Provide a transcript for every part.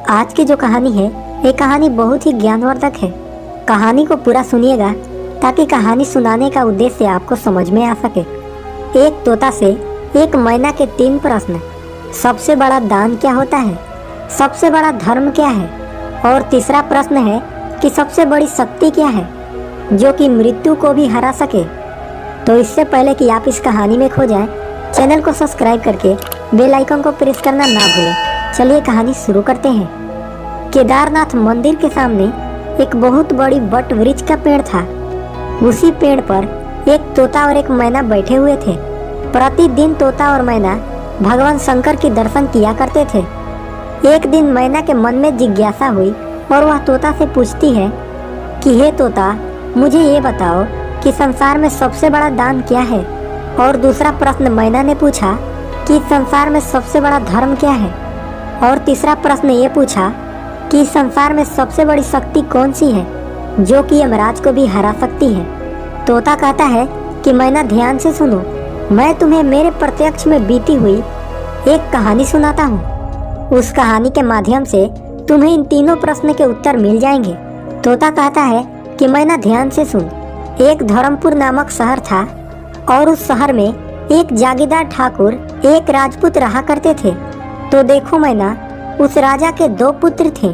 आज की जो कहानी है ये कहानी बहुत ही ज्ञानवर्धक है। कहानी को पूरा सुनिएगा ताकि कहानी सुनाने का उद्देश्य आपको समझ में आ सके। एक तोता से एक मैना के 3 प्रश्न। सबसे बड़ा दान क्या होता है? सबसे बड़ा धर्म क्या है? और तीसरा प्रश्न है कि सबसे बड़ी शक्ति क्या है जो कि मृत्यु को भी हरा सके। तो इससे पहले कि आप इस कहानी में खो जाएं, चैनल को सब्सक्राइब करके बेल आइकन को प्रेस करना ना भूलें। चलिए कहानी शुरू करते हैं। केदारनाथ मंदिर के सामने एक बहुत बड़ी वट वृक्ष का पेड़ था। उसी पेड़ पर एक तोता और एक मैना बैठे हुए थे। प्रतिदिन तोता और मैना भगवान शंकर के दर्शन किया करते थे। एक दिन मैना के मन में जिज्ञासा हुई और वह तोता से पूछती है कि हे तोता, मुझे ये बताओ कि संसार में सबसे बड़ा दान क्या है? और दूसरा प्रश्न मैना ने पूछा कि संसार में सबसे बड़ा धर्म क्या है? और तीसरा प्रश्न ये पूछा कि संसार में सबसे बड़ी शक्ति कौन सी है जो कि यमराज को भी हरा सकती है। तोता कहता है कि मैना ध्यान से सुनो, मैं तुम्हें मेरे प्रत्यक्ष में बीती हुई एक कहानी सुनाता हूँ। उस कहानी के माध्यम से तुम्हें इन तीनों प्रश्न के उत्तर मिल जाएंगे। तोता कहता है कि मैना ध्यान से सुन। एक धर्मपुर नामक शहर था और उस शहर में एक जागीरदार ठाकुर एक राजपूत रहा करते थे। तो देखो मैना, उस राजा के 2 पुत्र थे।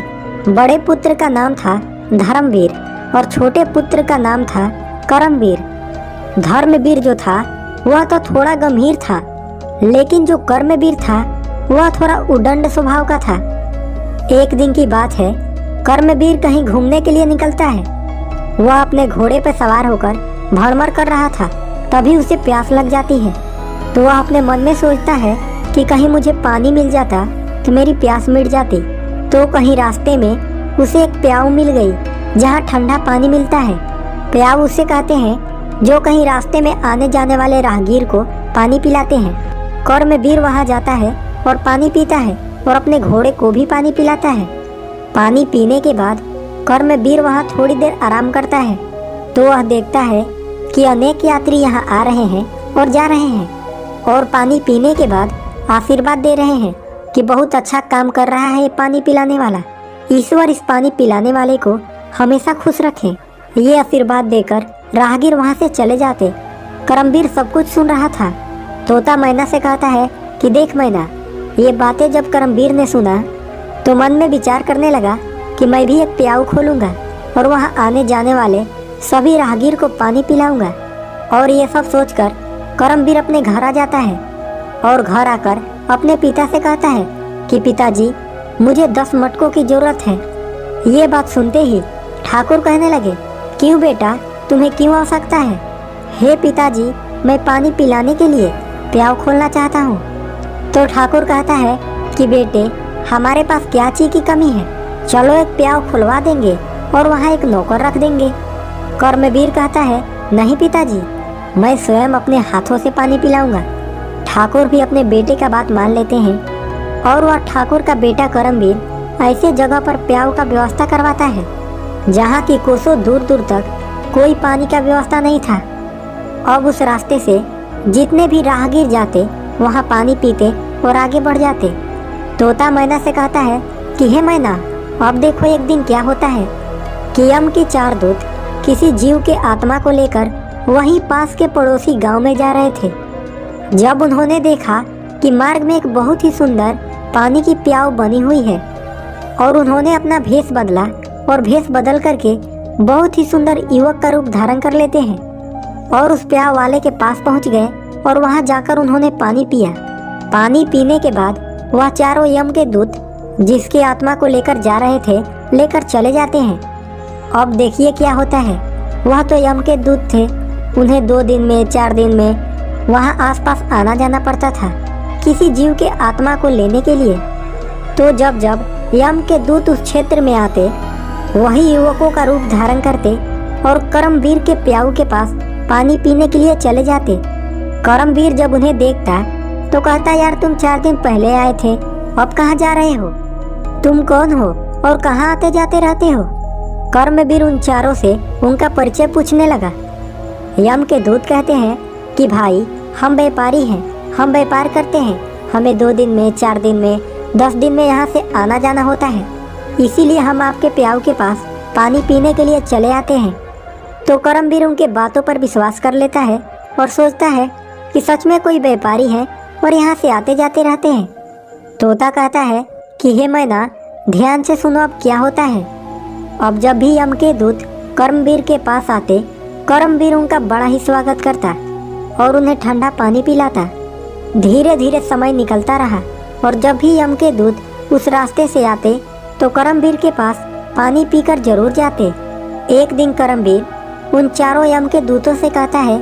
बड़े पुत्र का नाम था धर्मवीर और छोटे पुत्र का नाम था कर्मवीर। धर्मवीर जो था वह तो थोड़ा गंभीर था, लेकिन जो कर्मवीर था वह थोड़ा उदंड स्वभाव का था। एक दिन की बात है, कर्मवीर कहीं घूमने के लिए निकलता है। वह अपने घोड़े पर सवार होकर भड़मड़ कर रहा था। तभी उसे प्यास लग जाती है। तो वह अपने मन में सोचता है कि कहीं मुझे पानी मिल जाता तो मेरी प्यास मिट जाती। तो कहीं रास्ते में उसे एक प्याऊ मिल गई जहाँ ठंडा पानी मिलता है। प्याऊ उसे कहते हैं जो कहीं रास्ते में आने जाने वाले राहगीर को पानी पिलाते हैं। कर्मवीर वहाँ जाता है और पानी पीता है और अपने घोड़े को भी पानी पिलाता है। पानी पीने के बाद कर्मवीर वहाँ थोड़ी देर आराम करता है। तो वह देखता है कि अनेक यात्री यहाँ आ रहे हैं और जा रहे हैं और पानी पीने के बाद आशीर्वाद दे रहे हैं कि बहुत अच्छा काम कर रहा है ये पानी पिलाने वाला। ईश्वर इस पानी पिलाने वाले को हमेशा खुश रखें। ये आशीर्वाद देकर राहगीर वहाँ से चले जाते। कर्मवीर सब कुछ सुन रहा था। तोता मैना से कहता है कि देख मैना, ये बातें जब कर्मवीर ने सुना तो मन में विचार करने लगा कि मैं भी एक प्याऊ खोलूँगा और वहाँ आने जाने वाले सभी राहगीर को पानी पिलाऊंगा। और ये सब सोचकर कर्मवीर अपने घर आ जाता है और घर आकर अपने पिता से कहता है कि पिताजी, मुझे 10 मटकों की जरूरत है। ये बात सुनते ही ठाकुर कहने लगे, क्यों बेटा, तुम्हें क्यों आवश्यकता है? हे पिताजी, मैं पानी पिलाने के लिए प्याऊ खोलना चाहता हूँ। तो ठाकुर कहता है कि बेटे, हमारे पास क्या चीज़ की कमी है, चलो एक प्याऊ खुलवा देंगे और वहाँ एक नौकर रख देंगे। कर्मवीर कहता है, नहीं पिताजी, मैं स्वयं अपने हाथों से पानी पिलाऊंगा। ठाकुर भी अपने बेटे का बात मान लेते हैं और वह ठाकुर का बेटा कर्मवीर ऐसे जगह पर प्याऊ का व्यवस्था करवाता है जहाँ की कोसों दूर दूर तक कोई पानी का व्यवस्था नहीं था। अब उस रास्ते से जितने भी राहगीर जाते वहाँ पानी पीते और आगे बढ़ जाते। तोता मैना से कहता है कि हे मैना, अब देखो एक दिन क्या होता है कि यम के 4 दूत किसी जीव के आत्मा को लेकर वहीं पास के पड़ोसी गांव में जा रहे थे। जब उन्होंने देखा कि मार्ग में एक बहुत ही सुंदर पानी की प्याऊ बनी हुई है और उन्होंने अपना भेष बदला और भेष बदल करके बहुत ही सुंदर युवक का रूप धारण कर लेते हैं और उस प्याऊ वाले के पास पहुंच गए और वहां जाकर उन्होंने पानी पिया। पानी पीने के बाद वह चारों यम के दूत जिसकी आत्मा को लेकर जा रहे थे लेकर चले जाते हैं। अब देखिए क्या होता है, वह तो यम के दूत थे, उन्हें 2 दिन में 4 दिन में वहाँ आसपास आना जाना पड़ता था किसी जीव के आत्मा को लेने के लिए। तो जब जब यम के दूत उस क्षेत्र में आते, वही युवकों का रूप धारण करते और कर्मवीर के प्याऊ के पास पानी पीने के लिए चले जाते। कर्मवीर जब उन्हें देखता तो कहता, यार तुम 4 दिन पहले आए थे, अब कहाँ जा रहे हो? तुम कौन हो और कहाँ आते जाते रहते हो? कर्मवीर उन चारों से उनका परिचय पूछने लगा। यम के दूत कहते हैं कि भाई, हम व्यापारी हैं, हम व्यापार करते हैं, हमें 2 दिन में 4 दिन में 10 दिन में यहाँ से आना जाना होता है। इसीलिए हम आपके प्याऊ के पास पानी पीने के लिए चले आते हैं। तो करमवीर उनके बातों पर विश्वास कर लेता है और सोचता है कि सच में कोई व्यापारी है और यहाँ से आते जाते रहते हैं। तोता कहता है कि हे मैना, ध्यान से सुनो अब क्या होता है। अब जब भी यम के दूत करमवीर के पास आते, करमवीर उनका बड़ा ही स्वागत करता और उन्हें ठंडा पानी पिलाता। धीरे धीरे समय निकलता रहा और जब भी यम के दूत उस रास्ते से आते तो करमवीर के पास पानी पीकर जरूर जाते। एक दिन करमवीर उन चारों यम के दूतों से कहता है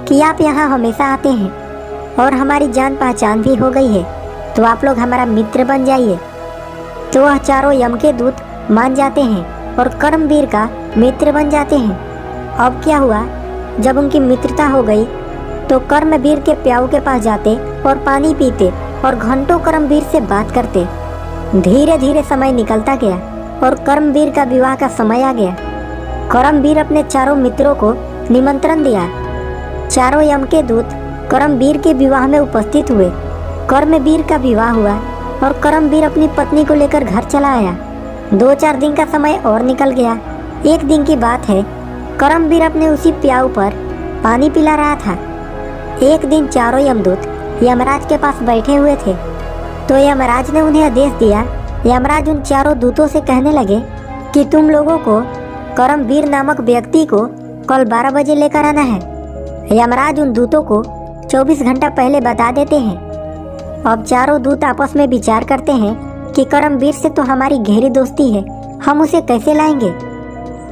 कि आप यहाँ हमेशा आते हैं और हमारी जान पहचान भी हो गई है, तो आप लोग हमारा मित्र बन जाइए। तो वह चारों यम के दूत मान जाते हैं और करमवीर का मित्र बन जाते हैं। अब क्या हुआ, जब उनकी मित्रता हो गई तो करमवीर के प्याऊ के पास जाते और पानी पीते और घंटों करमवीर से बात करते। धीरे धीरे समय निकलता गया और करमवीर का विवाह का समय आ गया। करमवीर अपने चारों मित्रों को निमंत्रण दिया। चारों यम के दूत करमवीर के विवाह में उपस्थित हुए। करमवीर का विवाह हुआ और करमवीर अपनी पत्नी को लेकर घर चला आया। 2-4 दिन का समय और निकल गया। एक दिन की बात है, करमवीर अपने उसी प्याऊ पर पानी पिला रहा था। एक दिन चारों यमदूत यमराज के पास बैठे हुए थे, तो यमराज ने उन्हें आदेश दिया। यमराज उन चारों दूतों से कहने लगे कि तुम लोगों को करमवीर नामक व्यक्ति को कल 12 बजे लेकर आना है। यमराज उन दूतों को 24 घंटा पहले बता देते हैं। अब चारों दूत आपस में विचार करते हैं कि करमवीर से तो हमारी गहरी दोस्ती है, हम उसे कैसे लाएंगे।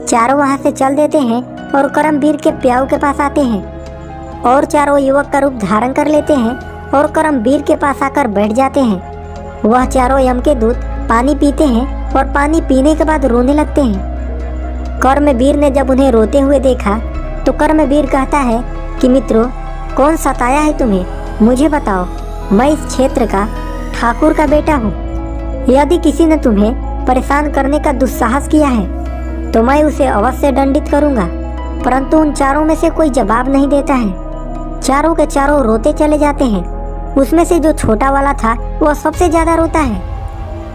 चारों वहां से चल देते हैं और करमवीर के प्याऊ के पास आते हैं और चारों युवक का रूप धारण कर लेते हैं और करमवीर के पास आकर बैठ जाते हैं। वह चारों यम के दूत पानी पीते हैं और पानी पीने के बाद रोने लगते हैं। कर्मवीर ने जब उन्हें रोते हुए देखा तो कर्मवीर कहता है कि मित्रों, कौन सताया है तुम्हें, मुझे बताओ। मैं इस क्षेत्र का ठाकुर का बेटा हूँ। यदि किसी ने तुम्हें परेशान करने का दुस्साहस किया है तो मैं उसे अवश्य दंडित करूँगा। परंतु उन चारों में से कोई जवाब नहीं देता है। चारों के चारों रोते चले जाते हैं। उसमें से जो छोटा वाला था वह सबसे ज्यादा रोता है।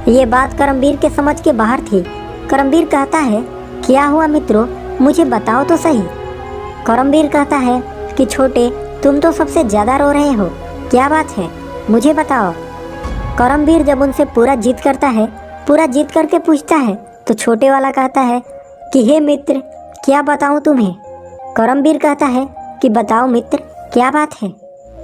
ये बात करमवीर के समझ के बाहर थी। करमवीर कहता है, क्या हुआ मित्रों, मुझे बताओ तो सही। करमवीर कहता है कि छोटे, तुम तो सबसे ज्यादा रो रहे हो, क्या बात है, मुझे बताओ। करमवीर जब उनसे पूरा जिद करता है, पूरा जिद करके पूछता है, तो छोटे वाला कहता है कि हे मित्र, क्या बताऊं तुम्हें। करमवीर कहता है कि बताओ मित्र, क्या बात है।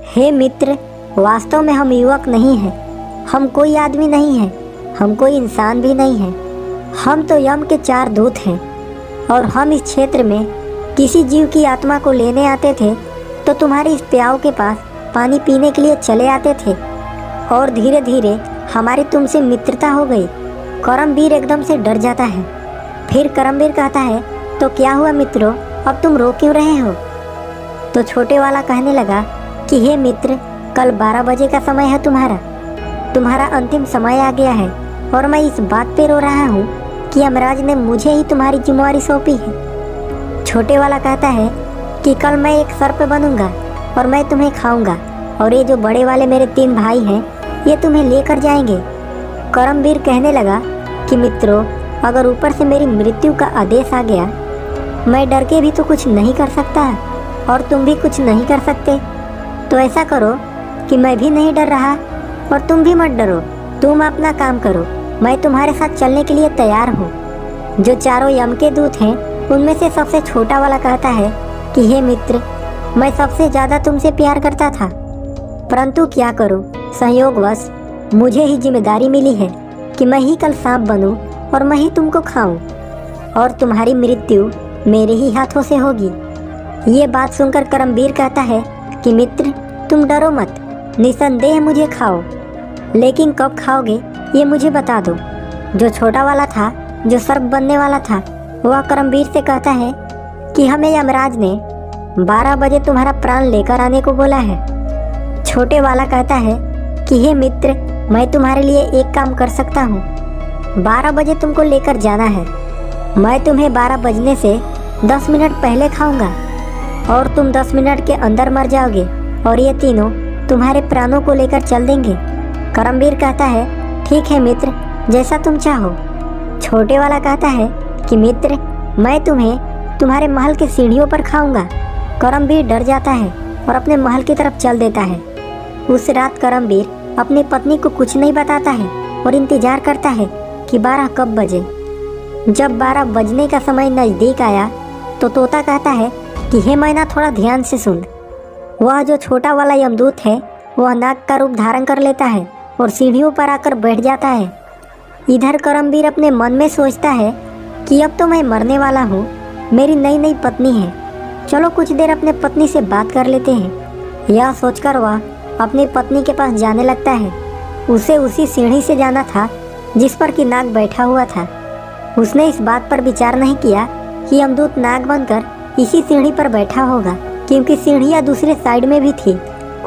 हे मित्र, वास्तव में हम युवक नहीं हैं, हम कोई आदमी नहीं हैं, हम कोई इंसान भी नहीं हैं। हम तो यम के 4 दूत हैं और हम इस क्षेत्र में किसी जीव की आत्मा को लेने आते थे तो तुम्हारे इस प्याऊ के पास पानी पीने के लिए चले आते थे और धीरे धीरे हमारी तुमसे मित्रता हो गई। करमवीर एकदम से डर जाता है। फिर करमवीर कहता है, तो क्या हुआ मित्रों, अब तुम रो क्यों रहे हो। तो छोटे वाला कहने लगा कि हे मित्र, कल 12 बजे का समय है तुम्हारा अंतिम समय आ गया है और मैं इस बात पे रो रहा हूँ कि यमराज ने मुझे ही तुम्हारी जिम्मेवारी सौंपी है। छोटे वाला कहता है कि कल मैं एक सर्प बनूंगा और मैं तुम्हें खाऊंगा और ये जो बड़े वाले मेरे 3 भाई हैं ये तुम्हें लेकर जाएंगे। करमवीर कहने लगा कि मित्रों, अगर ऊपर से मेरी मृत्यु का आदेश आ गया, मैं डर के भी तो कुछ नहीं कर सकता और तुम भी कुछ नहीं कर सकते। तो ऐसा करो कि मैं भी नहीं डर रहा और तुम भी मत डरो, तुम अपना काम करो, मैं तुम्हारे साथ चलने के लिए तैयार हूँ। जो चारों यम के दूत हैं उनमें से सबसे छोटा वाला कहता है कि हे मित्र, मैं सबसे ज़्यादा तुमसे प्यार करता था, परंतु क्या करूँ, संयोगवश मुझे ही जिम्मेदारी मिली है कि मैं ही कल सांप बनूं और मैं ही तुमको खाऊं और तुम्हारी मृत्यु मेरे ही हाथों से होगी। ये बात सुनकर करमवीर कहता है कि मित्र, तुम डरो मत, निसंदेह मुझे खाओ, लेकिन कब खाओगे ये मुझे बता दो। जो छोटा वाला था, जो सर्प बनने वाला था, वह करमवीर से कहता है कि हमें यमराज ने 12 बजे तुम्हारा प्राण लेकर आने को बोला है। छोटे वाला कहता है कि हे मित्र, मैं तुम्हारे लिए एक काम कर सकता हूँ। 12 बजे तुमको लेकर जाना है, मैं तुम्हें 12 बजने से 10 मिनट पहले खाऊंगा और तुम 10 मिनट के अंदर मर जाओगे और ये तीनों तुम्हारे प्राणों को लेकर चल देंगे। करमवीर कहता है, ठीक है मित्र, जैसा तुम चाहो। छोटे वाला कहता है कि मित्र, मैं तुम्हें तुम्हारे महल के सीढ़ियों पर खाऊंगा। करमवीर डर जाता है और अपने महल की तरफ चल देता है। उस रात करमवीर अपनी पत्नी को कुछ नहीं बताता है और इंतजार करता है कि 12 कब बजे। जब 12 बजने का समय नज़दीक आया तो तोता कहता है कि हे मैना, थोड़ा ध्यान से सुन। वह जो छोटा वाला यमदूत है वह नाग का रूप धारण कर लेता है और सीढ़ियों पर आकर बैठ जाता है। इधर करमवीर अपने मन में सोचता है कि अब तो मैं मरने वाला हूँ, मेरी नई नई पत्नी है, चलो कुछ देर अपने पत्नी से बात कर लेते हैं। यह सोचकर वह अपनी पत्नी के पास जाने लगता है। उसे उसी सीढ़ी से जाना था जिस पर कि नाग बैठा हुआ था। उसने इस बात पर विचार नहीं किया कि यमदूत नाग बनकर इसी सीढ़ी पर बैठा होगा, क्योंकि सीढ़ियाँ दूसरे साइड में भी थी।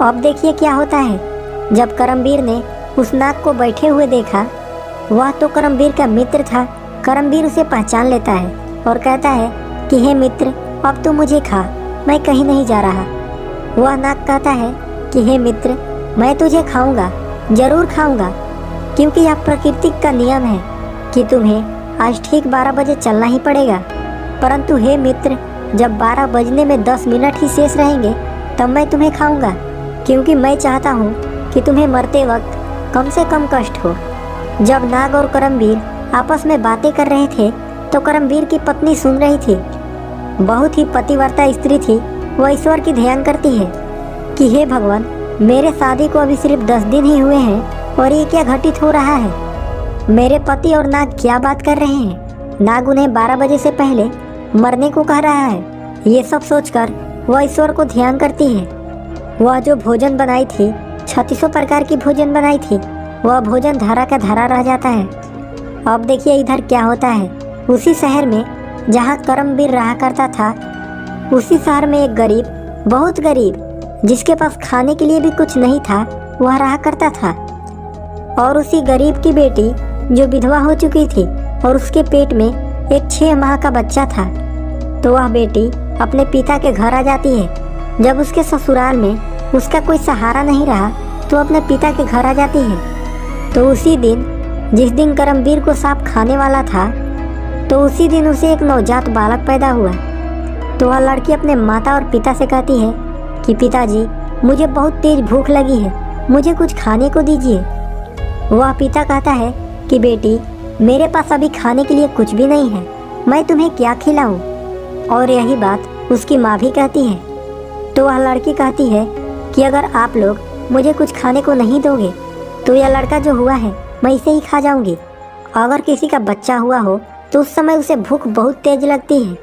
अब देखिए क्या होता है। जब करमवीर ने उस नाग को बैठे हुए देखा, वह तो करमवीर का मित्र था। करमवीर उसे पहचान लेता है और कहता है कि हे मित्र, अब तू मुझे खा, मैं कहीं नहीं जा रहा। वह नाग कहता है कि हे मित्र, मैं तुझे खाऊंगा, जरूर खाऊंगा, क्योंकि यह प्रकृति का नियम है कि तुम्हें आज ठीक 12 बजे चलना ही पड़ेगा। परंतु हे मित्र, जब 12 बजने में 10 मिनट ही शेष रहेंगे तब मैं तुम्हें खाऊंगा, क्योंकि मैं चाहता हूँ कि तुम्हें मरते वक्त कम से कम कष्ट हो। जब नाग और करमवीर आपस में बातें कर रहे थे तो करमवीर की पत्नी सुन रही थी। बहुत ही पतिव्रता स्त्री थी। वह ईश्वर की ध्यान करती है कि हे भगवान, मेरे शादी को अभी सिर्फ 10 दिन ही हुए हैं और ये क्या घटित हो रहा है। मेरे पति और नाग क्या बात कर रहे हैं। नाग उन्हें 12 बजे से पहले मरने को कह रहा है। ये सब सोचकर वह ईश्वर को ध्यान करती है। वह जो भोजन बनाई थी, 3600 प्रकार की भोजन बनाई थी, वह भोजन धरा का धरा रह जाता है। अब देखिए इधर क्या होता है। उसी शहर में जहाँ करमवीर रहा करता था, उसी शहर में एक गरीब, बहुत गरीब, जिसके पास खाने के लिए भी कुछ नहीं था, वह रहा करता था। और उसी गरीब की बेटी जो विधवा हो चुकी थी और उसके पेट में एक 6 माह का बच्चा था, तो वह बेटी अपने पिता के घर आ जाती है। जब उसके ससुराल में उसका कोई सहारा नहीं रहा तो अपने पिता के घर आ जाती है। तो उसी दिन, जिस दिन करमवीर को सांप खाने वाला था, तो उसी दिन उसे एक नवजात बालक पैदा हुआ। तो वह लड़की अपने माता और पिता से कहती है कि पिताजी, मुझे बहुत तेज भूख लगी है, मुझे कुछ खाने को दीजिए। वह पिता कहता है कि बेटी, मेरे पास अभी खाने के लिए कुछ भी नहीं है, मैं तुम्हें क्या खिलाऊं। और यही बात उसकी माँ भी कहती है। तो वह लड़की कहती है कि अगर आप लोग मुझे कुछ खाने को नहीं दोगे तो यह लड़का जो हुआ है मैं इसे ही खा जाऊंगी। अगर किसी का बच्चा हुआ हो तो उस समय उसे भूख बहुत तेज लगती है।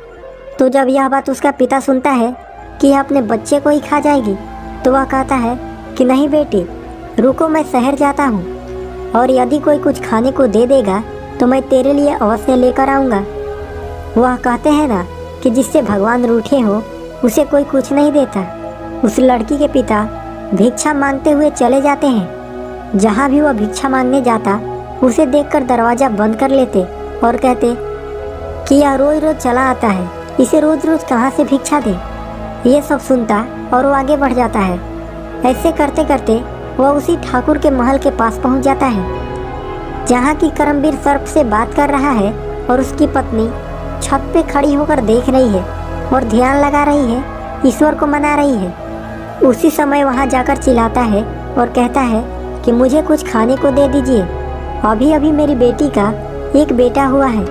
तो जब यह बात उसका पिता सुनता है कि यह अपने बच्चे को ही खा जाएगी, तो वह कहता है कि नहीं बेटी, रुको, मैं शहर जाता हूँ और यदि कोई कुछ खाने को दे देगा तो मैं तेरे लिए अवश्य लेकर आऊँगा। वह कहते हैं ना कि जिससे भगवान रूठे हो उसे कोई कुछ नहीं देता। उस लड़की के पिता भिक्षा मांगते हुए चले जाते हैं। जहाँ भी वह भिक्षा मांगने जाता, उसे देखकर दरवाज़ा बंद कर लेते और कहते कि यह रोज रोज चला आता है, इसे रोज रोज कहाँ से भिक्षा दे। ये सब सुनता और वो आगे बढ़ जाता है। ऐसे करते करते वह उसी ठाकुर के महल के पास पहुँच जाता है, जहाँ की करमवीर सर्प से बात कर रहा है और उसकी पत्नी छत पे खड़ी होकर देख रही है और ध्यान लगा रही है, ईश्वर को मना रही है। उसी समय वहाँ जाकर चिल्लाता है और कहता है कि मुझे कुछ खाने को दे दीजिए, अभी अभी मेरी बेटी का एक बेटा हुआ है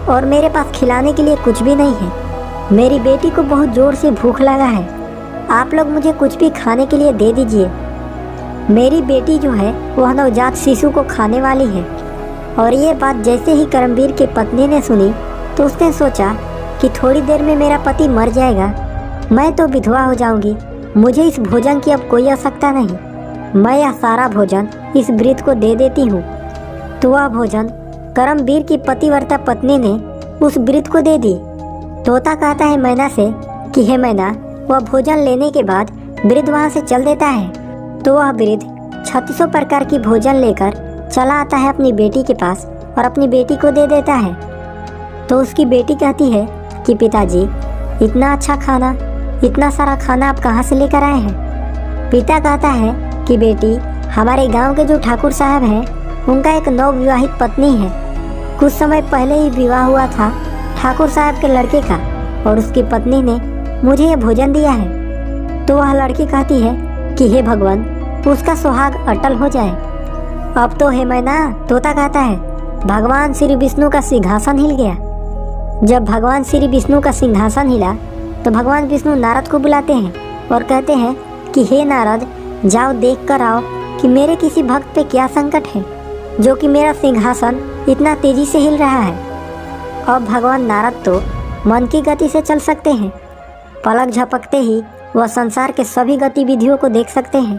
और मेरे पास खिलाने के लिए कुछ भी नहीं है। मेरी बेटी को बहुत ज़ोर से भूख लगा है, आप लोग मुझे कुछ भी खाने के लिए दे दीजिए। मेरी बेटी जो है वह नवजात शिशु को खाने वाली है। और ये बात जैसे ही करमवीर की पत्नी ने सुनी तो उसने सोचा कि थोड़ी देर में मेरा पति मर जाएगा, मैं तो विधवा हो जाऊंगी, मुझे इस भोजन की अब कोई आवश्यकता नहीं, मैं यह सारा भोजन इस वृद्ध को दे देती हूँ। तो वह भोजन करमवीर की पतिव्रता पत्नी ने उस वृद्ध को दे दी। तोता कहता है मैना से कि हे मैना, वह भोजन लेने के बाद वृद्ध वहाँ से चल देता है। तो वह वृद्ध 3600 प्रकार की भोजन लेकर चला आता है अपनी बेटी के पास और अपनी बेटी को दे देता है। तो उसकी बेटी कहती है कि पिताजी, इतना अच्छा खाना, इतना सारा खाना आप कहाँ से लेकर आए हैं। पिता कहता है कि बेटी, हमारे गांव के जो ठाकुर साहब हैं उनका एक नवविवाहित पत्नी है कुछ समय पहले ही विवाह हुआ था ठाकुर साहब के लड़के का और उसकी पत्नी ने मुझे ये भोजन दिया है। तो वह लड़की कहती है कि हे भगवान, उसका सुहाग अटल हो जाए। अब तो हे मैना, तोता कहता है भगवान श्री विष्णु का सिंहासन हिल गया। जब भगवान श्री विष्णु का सिंहासन हिला तो भगवान विष्णु नारद को बुलाते हैं और कहते हैं कि हे नारद, जाओ देख कर आओ कि मेरे किसी भक्त पे क्या संकट है जो कि मेरा सिंहासन इतना तेजी से हिल रहा है। अब भगवान नारद तो मन की गति से चल सकते हैं। पलक झपकते ही वह संसार के सभी गतिविधियों को देख सकते हैं।